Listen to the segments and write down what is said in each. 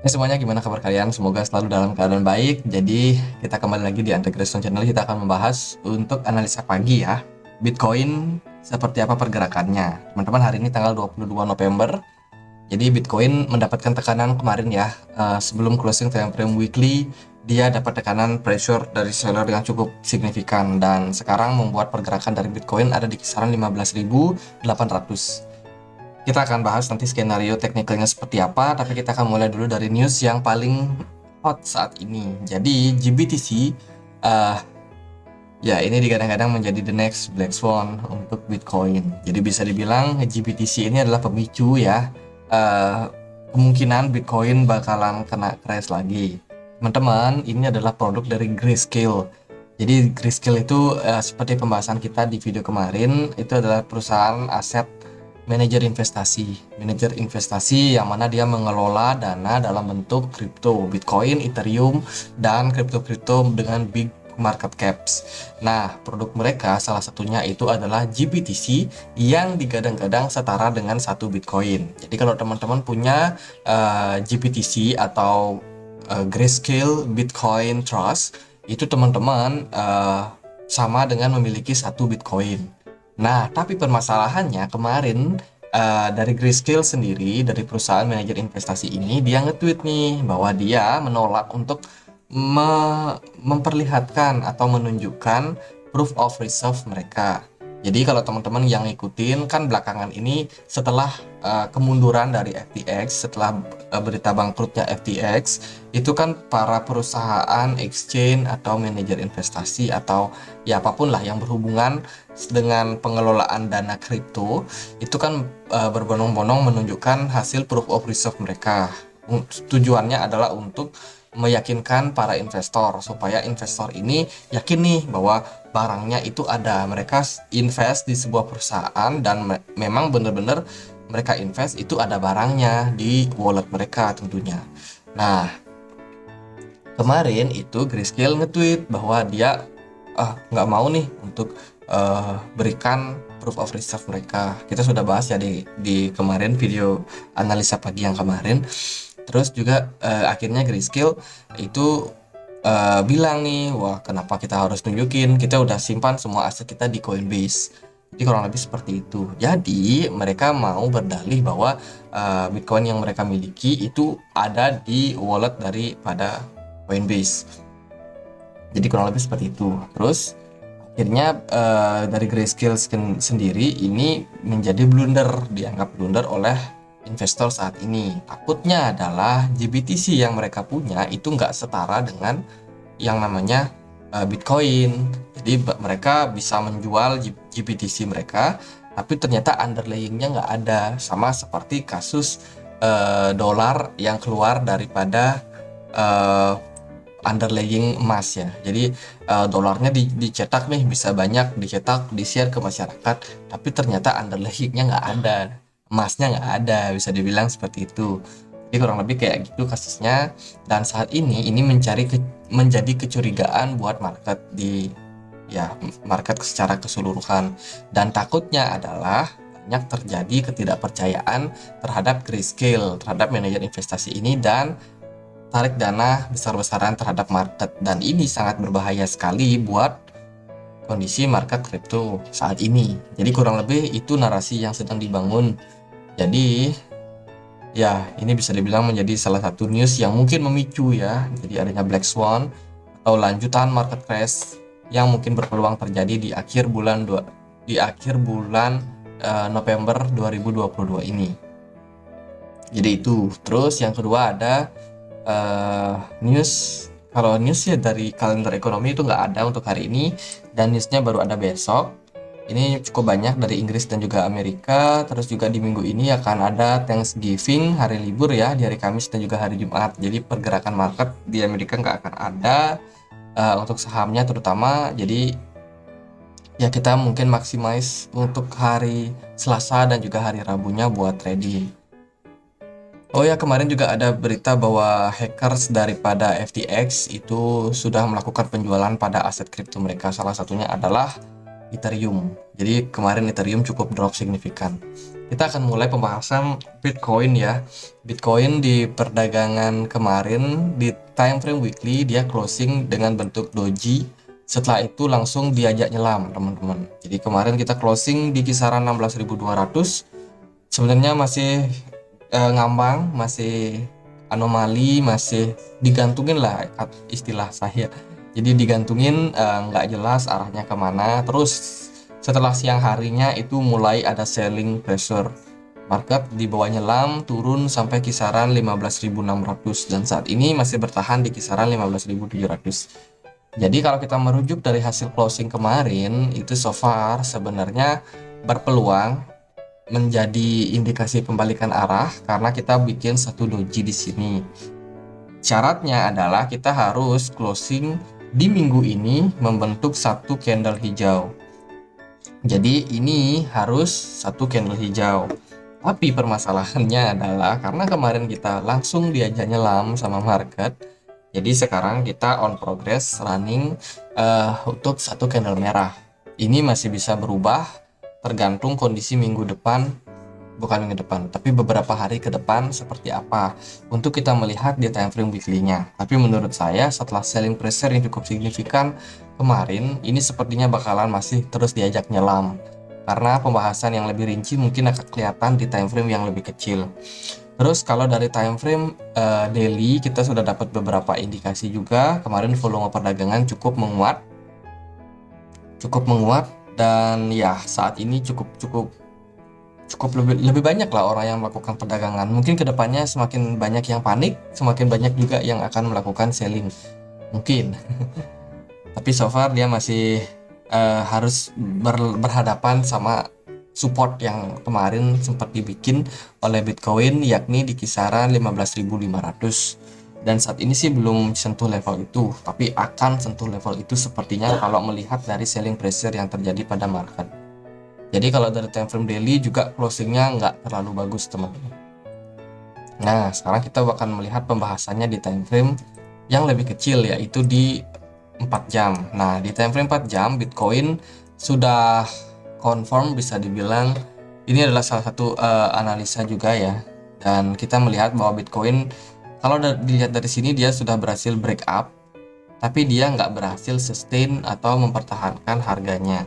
Hai semuanya, gimana kabar kalian? Semoga selalu dalam keadaan baik. Jadi, kita kembali lagi di Andre Grayson Channel. Kita akan membahas untuk analisa pagi ya. Bitcoin seperti apa pergerakannya. Teman-teman, hari ini tanggal 22 November. Jadi, Bitcoin mendapatkan tekanan kemarin ya. Sebelum closing time frame weekly, dia dapat tekanan pressure dari seller yang cukup signifikan. Dan sekarang membuat pergerakan dari Bitcoin ada di kisaran 15.800. Kita akan bahas nanti skenario teknikalnya seperti apa, tapi kita akan mulai dulu dari news yang paling hot saat ini. Jadi GBTC, ya ini digadang-gadang menjadi the next Black Swan untuk Bitcoin. Jadi bisa dibilang GBTC ini adalah pemicu ya, kemungkinan Bitcoin bakalan kena crash lagi. Teman-teman, ini adalah produk dari Grayscale. Jadi Grayscale itu seperti pembahasan kita di video kemarin, itu adalah perusahaan aset manajer investasi yang mana dia mengelola dana dalam bentuk kripto, Bitcoin, Ethereum, dan kripto-kripto dengan big market caps. Nah, produk mereka salah satunya itu adalah GBTC yang digadang-gadang setara dengan satu Bitcoin. Jadi kalau teman-teman punya GBTC atau Grayscale Bitcoin Trust, itu teman-teman sama dengan memiliki satu Bitcoin. Nah, tapi permasalahannya kemarin dari Grayscale sendiri, dari perusahaan manajer investasi ini, dia nge-tweet nih bahwa dia menolak untuk memperlihatkan atau menunjukkan proof of reserve mereka. Jadi kalau teman-teman yang ngikutin kan belakangan ini setelah kemunduran dari FTX, setelah berita bangkrutnya FTX, itu kan para perusahaan exchange atau manajer investasi atau ya apapun lah yang berhubungan dengan pengelolaan dana kripto itu kan berbondong-bondong menunjukkan hasil proof of reserve mereka. Tujuannya adalah untuk meyakinkan para investor supaya investor ini yakin nih bahwa barangnya itu ada. Mereka invest di sebuah perusahaan dan memang benar-benar mereka invest itu ada barangnya di wallet mereka tentunya. Nah, kemarin itu Grayscale nge-tweet bahwa dia nggak mau nih untuk berikan proof of reserve mereka. Kita sudah bahas ya di kemarin video analisa pagi yang kemarin. Terus juga akhirnya Grayscale itu bilang nih, wah kenapa kita harus nunjukin, kita udah simpan semua aset kita di Coinbase. Jadi kurang lebih seperti itu. Jadi mereka mau berdalih bahwa Bitcoin yang mereka miliki itu ada di wallet daripada Coinbase. Jadi kurang lebih seperti itu. Terus akhirnya dari Grayscale sendiri ini menjadi blunder, dianggap blunder oleh investor saat ini. Takutnya adalah GBTC yang mereka punya itu nggak setara dengan yang namanya Bitcoin. Jadi mereka bisa menjual GBTC mereka, tapi ternyata underlyingnya nggak ada. Sama seperti kasus dolar yang keluar daripada underlying emas ya. Jadi dolarnya dicetak nih, bisa banyak dicetak, di-share ke masyarakat, tapi ternyata underlyingnya nggak ada, emasnya nggak ada, bisa dibilang seperti itu. Jadi kurang lebih kayak gitu kasusnya. Dan saat ini menjadi kecurigaan buat market market secara keseluruhan. Dan takutnya adalah banyak terjadi ketidakpercayaan terhadap Grayscale, terhadap manajer investasi ini, dan tarik dana besar-besaran terhadap market. Dan ini sangat berbahaya sekali buat kondisi market kripto saat ini. Jadi kurang lebih itu narasi yang sedang dibangun. Jadi ya ini bisa dibilang menjadi salah satu news yang mungkin memicu ya, jadi adanya Black Swan atau lanjutan market crash yang mungkin berpeluang terjadi di akhir bulan November 2022 ini. Jadi itu. Terus yang kedua ada news. Kalau news ya dari kalender ekonomi itu nggak ada untuk hari ini, dan newsnya baru ada besok. Ini cukup banyak dari Inggris dan juga Amerika. Terus juga di minggu ini akan ada Thanksgiving, hari libur ya, di hari Kamis dan juga hari Jumat. Jadi pergerakan market di Amerika nggak akan ada untuk sahamnya terutama. Jadi ya kita mungkin maximize untuk hari Selasa dan juga hari Rabunya buat trading. Oh ya, kemarin juga ada berita bahwa hackers daripada FTX itu sudah melakukan penjualan pada aset kripto mereka. Salah satunya adalah Ethereum. Jadi kemarin Ethereum cukup drop signifikan. Kita akan mulai pembahasan Bitcoin ya. Bitcoin di perdagangan kemarin di time frame weekly dia closing dengan bentuk doji. Setelah itu langsung diajak nyelam, teman-teman. Jadi kemarin kita closing di kisaran 16.200. Sebenarnya masih ngambang, masih anomali, masih digantungin lah istilah saya. Jadi digantungin, nggak jelas arahnya kemana. Terus setelah siang harinya itu mulai ada selling pressure. Market di bawah nyelam turun sampai kisaran 15.600 dan saat ini masih bertahan di kisaran 15.700. Jadi kalau kita merujuk dari hasil closing kemarin itu so far sebenarnya berpeluang menjadi indikasi pembalikan arah karena kita bikin satu doji di sini. Syaratnya adalah kita harus closing di minggu ini membentuk satu candle hijau. Jadi ini harus satu candle hijau. Tapi permasalahannya adalah karena kemarin kita langsung diajak nyelam sama market, jadi sekarang kita on progress running untuk satu candle merah. Ini masih bisa berubah tergantung kondisi minggu depan, bukan minggu depan, tapi beberapa hari ke depan seperti apa untuk kita melihat di time frame weekly-nya. Tapi menurut saya setelah selling pressure yang cukup signifikan kemarin, ini sepertinya bakalan masih terus diajak nyelam. Karena pembahasan yang lebih rinci mungkin akan kelihatan di time frame yang lebih kecil. Terus kalau dari time frame daily kita sudah dapat beberapa indikasi juga. Kemarin volume perdagangan cukup menguat dan ya saat ini cukup lebih banyak lah orang yang melakukan perdagangan. Mungkin kedepannya semakin banyak yang panik, semakin banyak juga yang akan melakukan selling. Mungkin. Tapi so far dia masih harus berhadapan sama support yang kemarin sempat dibikin oleh Bitcoin, yakni di kisaran 15.500. Dan saat ini sih belum sentuh level itu, tapi akan sentuh level itu sepertinya kalau melihat dari selling pressure yang terjadi pada market. Jadi kalau dari time frame daily juga closingnya nggak terlalu bagus, teman-teman. Nah, sekarang kita akan melihat pembahasannya di time frame yang lebih kecil, yaitu di 4 jam. Nah, di time frame 4 jam Bitcoin sudah confirm, bisa dibilang ini adalah salah satu analisa juga ya. Dan kita melihat bahwa Bitcoin kalau dilihat dari sini dia sudah berhasil break up, tapi dia nggak berhasil sustain atau mempertahankan harganya.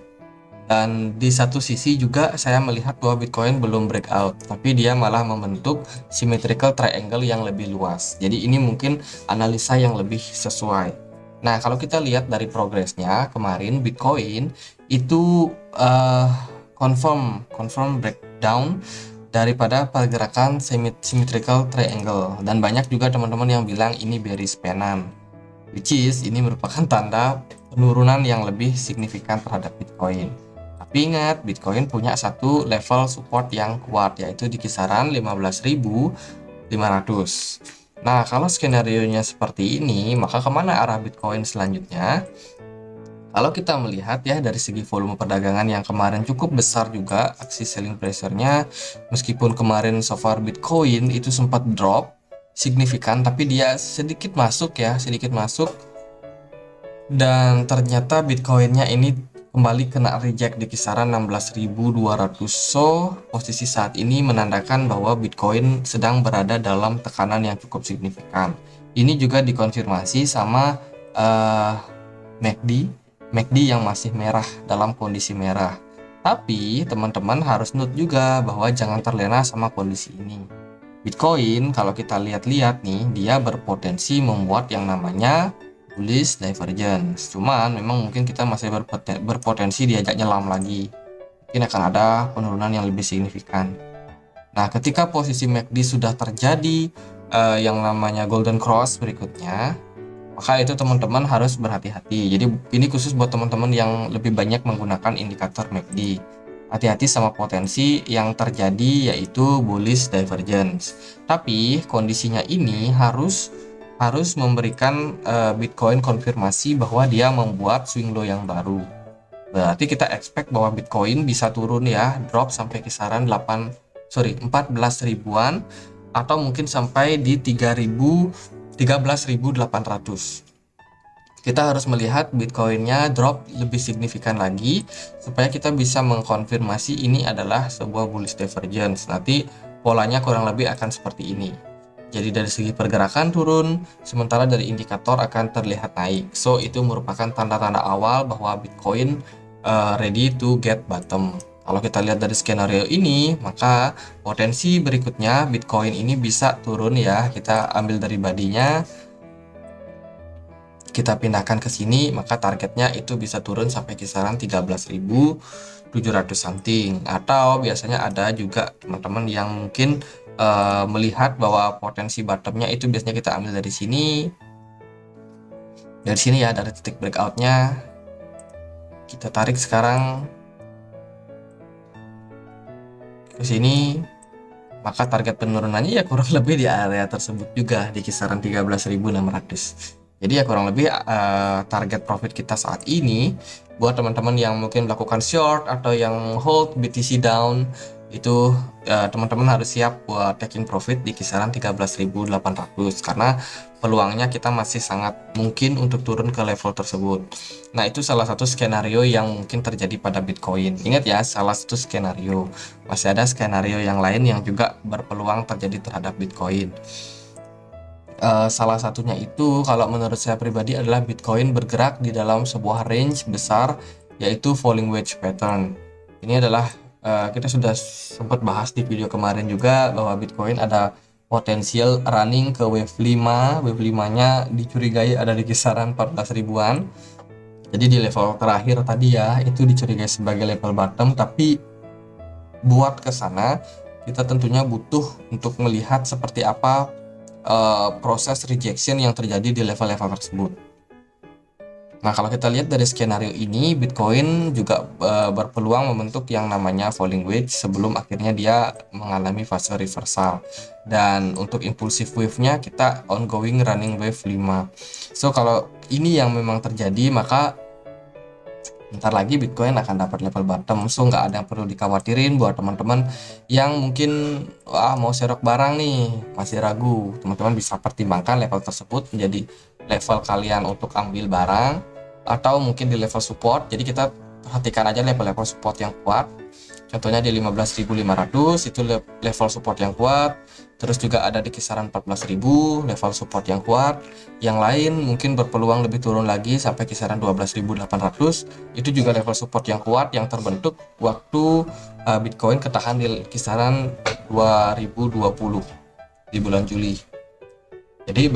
Dan di satu sisi juga saya melihat bahwa Bitcoin belum breakout, tapi dia malah membentuk symmetrical triangle yang lebih luas. Jadi ini mungkin analisa yang lebih sesuai. Nah, kalau kita lihat dari progresnya kemarin Bitcoin itu confirm breakdown daripada pergerakan symmetrical triangle, dan banyak juga teman-teman yang bilang ini bearish pennant, which is ini merupakan tanda penurunan yang lebih signifikan terhadap Bitcoin. Tapi ingat, Bitcoin punya satu level support yang kuat, yaitu di kisaran 15.500. Nah, kalau skenario-nya seperti ini, maka kemana arah Bitcoin selanjutnya? Kalau kita melihat ya dari segi volume perdagangan yang kemarin cukup besar juga aksi selling pressure-nya, meskipun kemarin so far Bitcoin itu sempat drop signifikan, tapi dia sedikit masuk, dan ternyata Bitcoin-nya ini kembali kena reject di kisaran 16.200. So, posisi saat ini menandakan bahwa Bitcoin sedang berada dalam tekanan yang cukup signifikan. Ini juga dikonfirmasi sama MACD yang masih merah, dalam kondisi merah. Tapi teman-teman harus note juga bahwa jangan terlena sama kondisi ini. Bitcoin kalau kita lihat-lihat nih, dia berpotensi membuat yang namanya bullish divergence. Cuman memang mungkin kita masih berpotensi diajak nyelam lagi. Mungkin akan ada penurunan yang lebih signifikan. Nah, ketika posisi MACD sudah terjadi yang namanya golden cross berikutnya, maka itu teman-teman harus berhati-hati. Jadi ini khusus buat teman-teman yang lebih banyak menggunakan indikator MACD. Hati-hati sama potensi yang terjadi yaitu bullish divergence. Tapi kondisinya ini harus memberikan Bitcoin konfirmasi bahwa dia membuat swing low yang baru. Berarti kita expect bahwa Bitcoin bisa turun ya, drop sampai kisaran 14 ribuan atau mungkin sampai di 13.800. kita harus melihat Bitcoinnya drop lebih signifikan lagi supaya kita bisa mengkonfirmasi ini adalah sebuah bullish divergence. Nanti polanya kurang lebih akan seperti ini. Jadi dari segi pergerakan turun, sementara dari indikator akan terlihat naik. So itu merupakan tanda-tanda awal bahwa Bitcoin ready to get bottom. Kalau kita lihat dari skenario ini, maka potensi berikutnya Bitcoin ini bisa turun ya. Kita ambil dari badinya, kita pindahkan ke sini, maka targetnya itu bisa turun sampai kisaran 13.700 something. Atau biasanya ada juga teman-teman yang mungkin melihat bahwa potensi bottomnya itu biasanya kita ambil dari sini. Dari sini ya, dari titik breakoutnya. Kita tarik sekarang ke sini, maka target penurunannya ya kurang lebih di area tersebut juga, di kisaran 13.600. Jadi ya kurang lebih target profit kita saat ini buat teman-teman yang mungkin melakukan short atau yang hold BTC down, itu teman-teman harus siap buat taking profit di kisaran 13.800 karena peluangnya kita masih sangat mungkin untuk turun ke level tersebut. Nah, itu salah satu skenario yang mungkin terjadi pada Bitcoin. Ingat ya, salah satu skenario. Masih ada skenario yang lain yang juga berpeluang terjadi terhadap Bitcoin. Salah satunya itu kalau menurut saya pribadi adalah Bitcoin bergerak di dalam sebuah range besar, yaitu falling wedge pattern. Ini adalah kita sudah sempat bahas di video kemarin juga bahwa Bitcoin ada potensial running ke wave 5. Wave 5-nya dicurigai ada di kisaran 14 ribuan. Jadi di level terakhir tadi ya, itu dicurigai sebagai level bottom, tapi buat ke sana kita tentunya butuh untuk melihat seperti apa proses rejection yang terjadi di level-level tersebut. Nah, kalau kita lihat dari skenario ini, Bitcoin juga berpeluang membentuk yang namanya falling wedge sebelum akhirnya dia mengalami fase reversal. Dan untuk impulsive wave-nya kita ongoing running wave 5. So, kalau ini yang memang terjadi, maka bentar lagi Bitcoin akan dapat level bottom. So nggak ada yang perlu dikhawatirin buat teman-teman yang mungkin mau serok barang nih, masih ragu. Teman-teman bisa pertimbangkan level tersebut menjadi level kalian untuk ambil barang, atau mungkin di level support. Jadi kita perhatikan aja level-level support yang kuat. Contohnya di 15.500 itu level support yang kuat. Terus juga ada di kisaran 14.000 level support yang kuat. Yang lain mungkin berpeluang lebih turun lagi sampai kisaran 12.800. Itu juga level support yang kuat yang terbentuk waktu Bitcoin ketahan di kisaran 2020 di bulan Juli. Jadi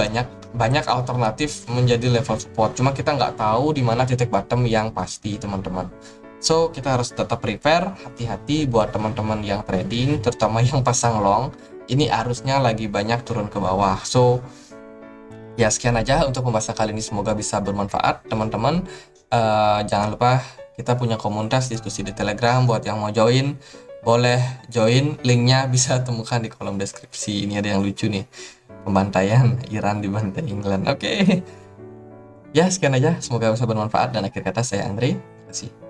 banyak alternatif menjadi level support. Cuma kita nggak tahu di mana titik bottom yang pasti, teman-teman. So kita harus tetap prepare, hati-hati buat teman-teman yang trading, terutama yang pasang long. Ini arusnya lagi banyak turun ke bawah. So ya sekian aja untuk pembahasan kali ini, semoga bisa bermanfaat teman-teman. Jangan lupa kita punya komunitas diskusi di Telegram, buat yang mau join boleh join, linknya bisa temukan di kolom deskripsi. Ini ada yang lucu nih, pembantaian Iran dibantai England. Oke. Ya sekian aja, semoga bisa bermanfaat, dan akhir kata saya Andre. Terima kasih.